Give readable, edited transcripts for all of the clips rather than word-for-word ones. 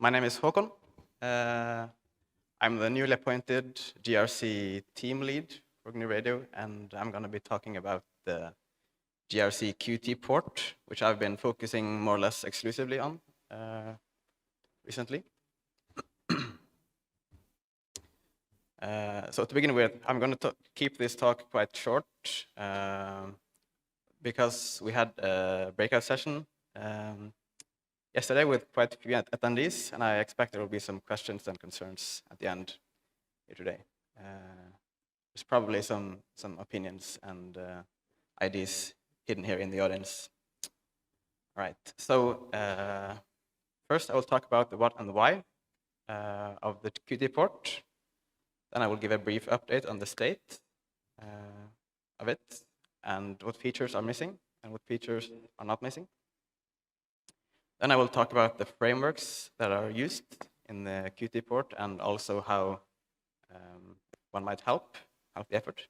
My name is Håkon. I'm the newly appointed GRC team lead for GNU Radio, and I'm going to be talking about the GRC Qt port, which I've been focusing more or less exclusively on recently. So to begin with, I'm going to keep this talk quite short because we had a breakout session yesterday with quite a few attendees, and I expect there will be some questions and concerns at the end here today. There's probably some opinions and ideas hidden here in the audience. All right, so first I will talk about the what and the why of the Qt port. Then I will give a brief update on the state of it and what features are missing and what features are not missing. Then I will talk about the frameworks that are used in the Qt port and also how one might help the effort.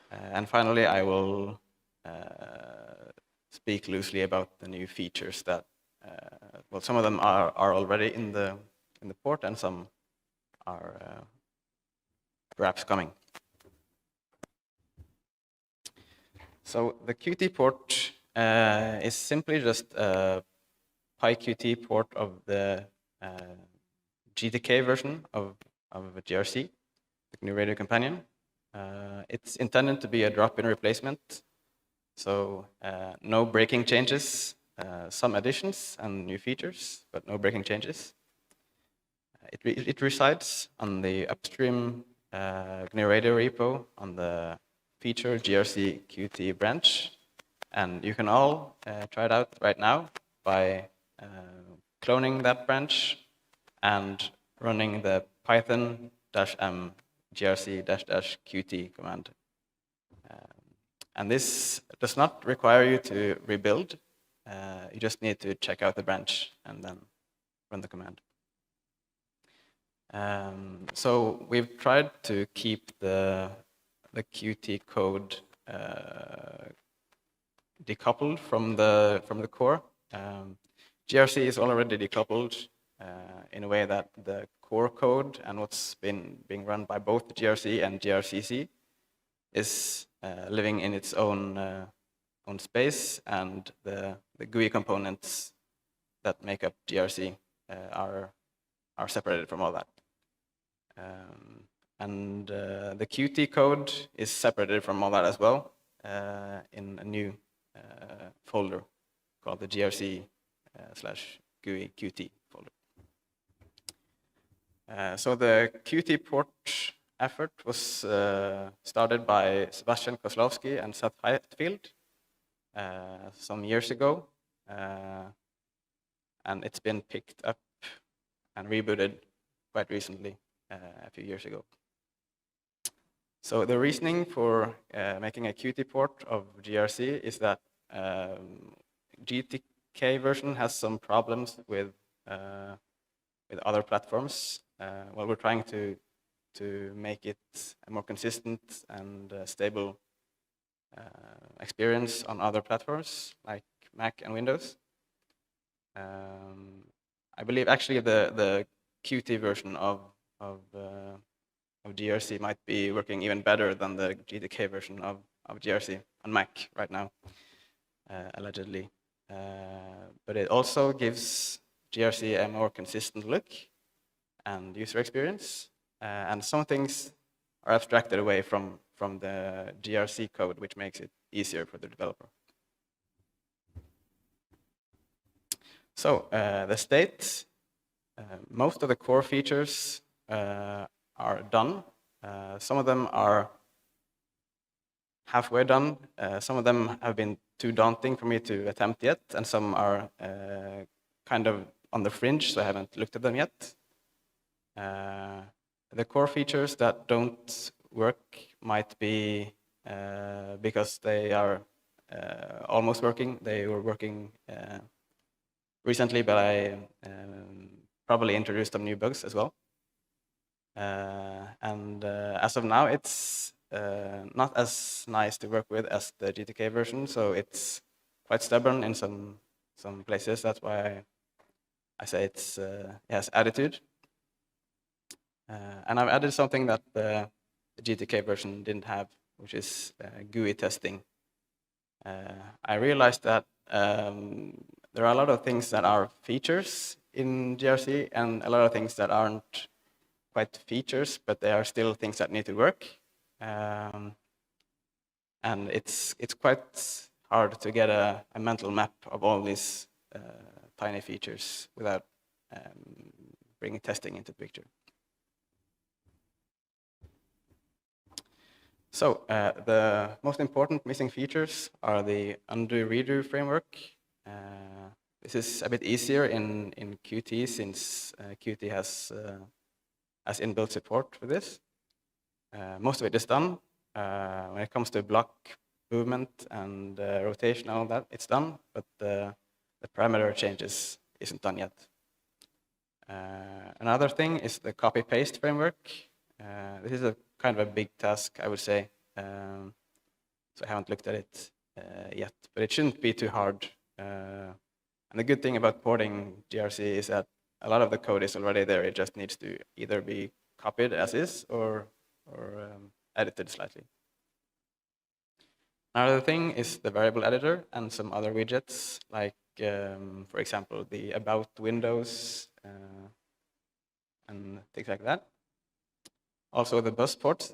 And finally, I will speak loosely about the new features that, well, some of them are already in the port and some are perhaps coming. So the Qt port is simply just a PyQt port of the GTK version of GRC, the GNU Radio Companion. It's intended to be a drop-in replacement, so no breaking changes, some additions and new features, but no breaking changes. It resides on the upstream GNU Radio repo on the feature GRC Qt branch, and you can all try it out right now by cloning that branch and running the python-m grc-qt command. And this does not require you to rebuild. You just need to check out the branch and then run the command. So we've tried to keep the Qt code decoupled from the core. GRC is already decoupled in a way that the core code and what's being run by both GRC and GRCC is living in its own space, and the GUI components that make up GRC are separated from all that. And the Qt code is separated from all that as well in a new folder called the GRC /GUI Qt folder. So the Qt port effort was started by Sebastian Kozlowski and Seth Heitfield some years ago, and it's been picked up and rebooted quite recently, a few years ago. So the reasoning for making a Qt port of GRC is that GTK version has some problems with other platforms. Well, we're trying to make it a more consistent and stable experience on other platforms like Mac and Windows. I believe actually the Qt version of GRC might be working even better than the GTK version of GRC on Mac right now, allegedly. But it also gives GRC a more consistent look and user experience, and some things are abstracted away from the GRC code, which makes it easier for the developer. So the state, most of the core features are done. Some of them are halfway done. Some of them have been too daunting for me to attempt yet, and some are kind of on the fringe, so I haven't looked at them yet. The core features that don't work might be because they are almost working. They were working recently, but I probably introduced some new bugs as well. And as of now, it's not as nice to work with as the GTK version, so it's quite stubborn in some places. That's why I say it has attitude. And I've added something that the GTK version didn't have, which is GUI testing. I realized that there are a lot of things that are features in GRC and a lot of things that aren't quite features, but they are still things that need to work. And it's quite hard to get a mental map of all these tiny features without bringing testing into the picture. So the most important missing features are the undo-redo framework. This is a bit easier in Qt since Qt has inbuilt support for this. Most of it is done. When it comes to block movement and rotation and all that, it's done, but the parameter changes isn't done yet. Another thing is the copy-paste framework. This is a kind of a big task, I would say. So I haven't looked at it yet, but it shouldn't be too hard. And the good thing about porting GRC is that a lot of the code is already there. It just needs to either be copied as is or edited slightly. Another thing is the variable editor and some other widgets, like, for example, the about windows and things like that. Also the bus ports.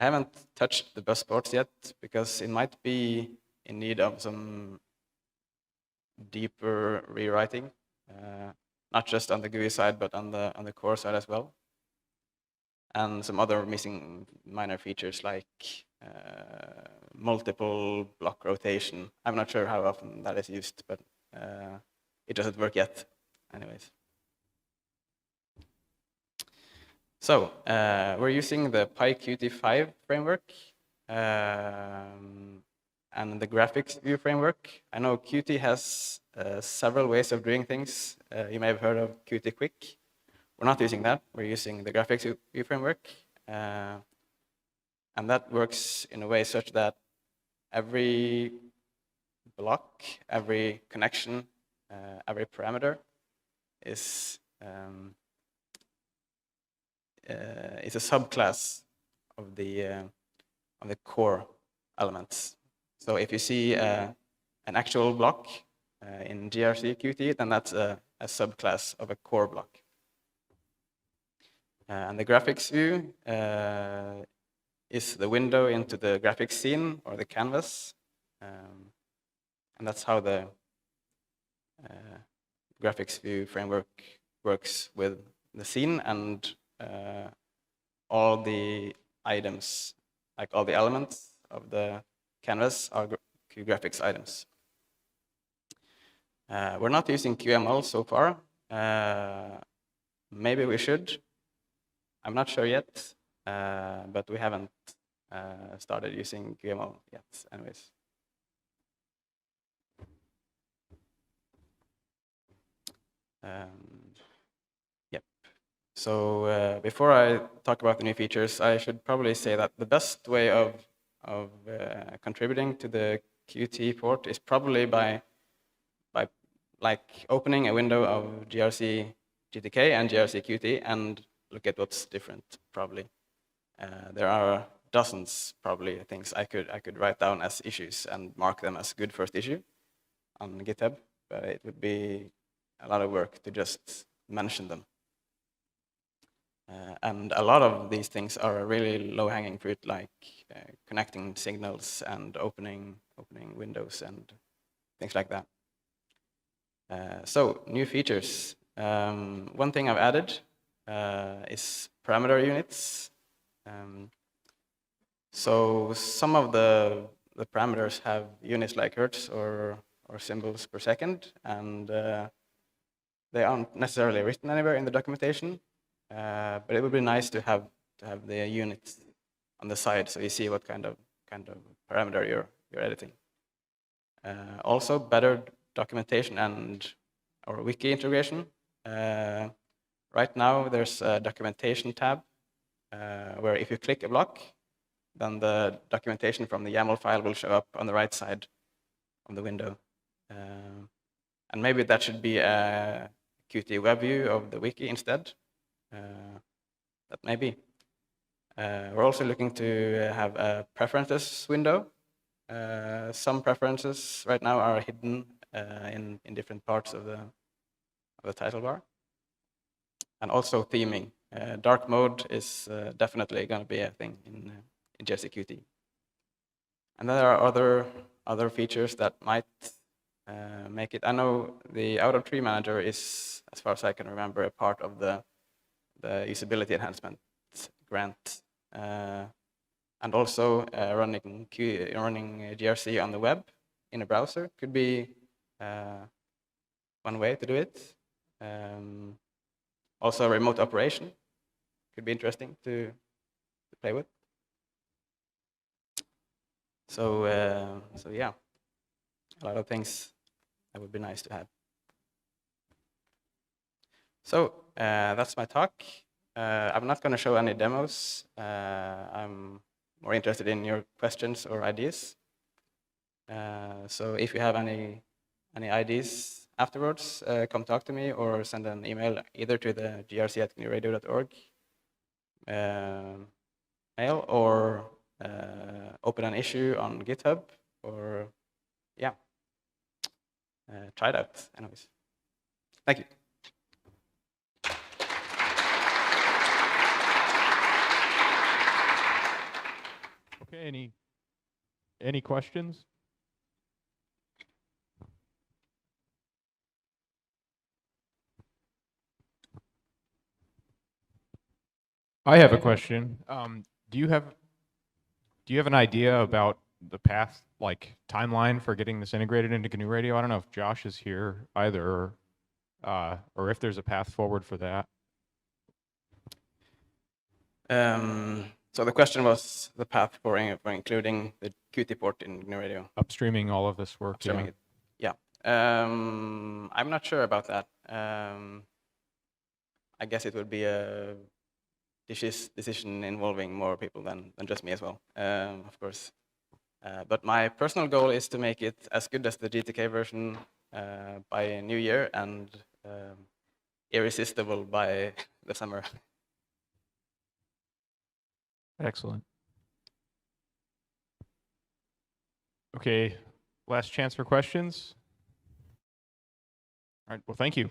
I haven't touched the bus ports yet because it might be in need of some deeper rewriting, not just on the GUI side, but on the core side as well. And some other missing minor features like multiple block rotation. I'm not sure how often that is used, but it doesn't work yet anyways. So we're using the PyQt5 framework and the graphics view framework. I know Qt has several ways of doing things. You may have heard of Qt Quick. We're not using that. We're using the graphics view framework. And that works in a way such that every block, every connection, every parameter is a subclass of the core elements. So if you see an actual block in GRC Qt, then that's a subclass of a core block. And the graphics view is the window into the graphics scene or the canvas. And that's how the graphics view framework works with the scene and all the items, like all the elements of the canvas are graphics items. We're not using QML so far. Maybe we should. I'm not sure yet, but we haven't started using QML yet anyways. Yep. So before I talk about the new features, I should probably say that the best way of contributing to the Qt port is probably by like opening a window of GRC GTK and GRC Qt and look at what's different. Probably there are dozens probably things I could write down as issues and mark them as good first issue on GitHub, but it would be a lot of work to just mention them. And a lot of these things are really low-hanging fruit, like connecting signals and opening windows and things like that. So new features. One thing I've added is parameter units. So some of the parameters have units like hertz or symbols per second, and they aren't necessarily written anywhere in the documentation. But it would be nice to have the units on the side so you see what kind of parameter you're editing. Also, better documentation and or wiki integration. Right now, there's a documentation tab where if you click a block, then the documentation from the YAML file will show up on the right side of the window. And maybe that should be a Qt web view of the wiki instead. That may be. We're also looking to have a preferences window. Some preferences right now are hidden in different parts of the title bar. And also theming. Dark mode is definitely going to be a thing in GRC Qt. And then there are other features that might make it. I know the outer tree manager is, as far as I can remember, a part of the usability enhancement grant. And also running GRC on the web in a browser could be one way to do it. Also, remote operation could be interesting to play with. So yeah, a lot of things that would be nice to have. So that's my talk. I'm not going to show any demos. I'm more interested in your questions or ideas. So if you have any ideas afterwards, come talk to me or send an email either to the grc@gnuradio.org mail, or open an issue on GitHub, or yeah, try it out anyways. Thank you. Okay, any questions? I have a question. Do you have an idea about the path, like timeline for getting this integrated into GNU Radio? I don't know if Josh is here either, or if there's a path forward for that. So the question was the path for including the Qt port in GNU Radio. Upstreaming all of this work. Upstreaming it. Yeah. I'm not sure about that. I guess it would be a decision involving more people than just me as well, of course. But my personal goal is to make it as good as the GTK version by New Year, and irresistible by the summer. Excellent. Okay, last chance for questions. All right, well, thank you.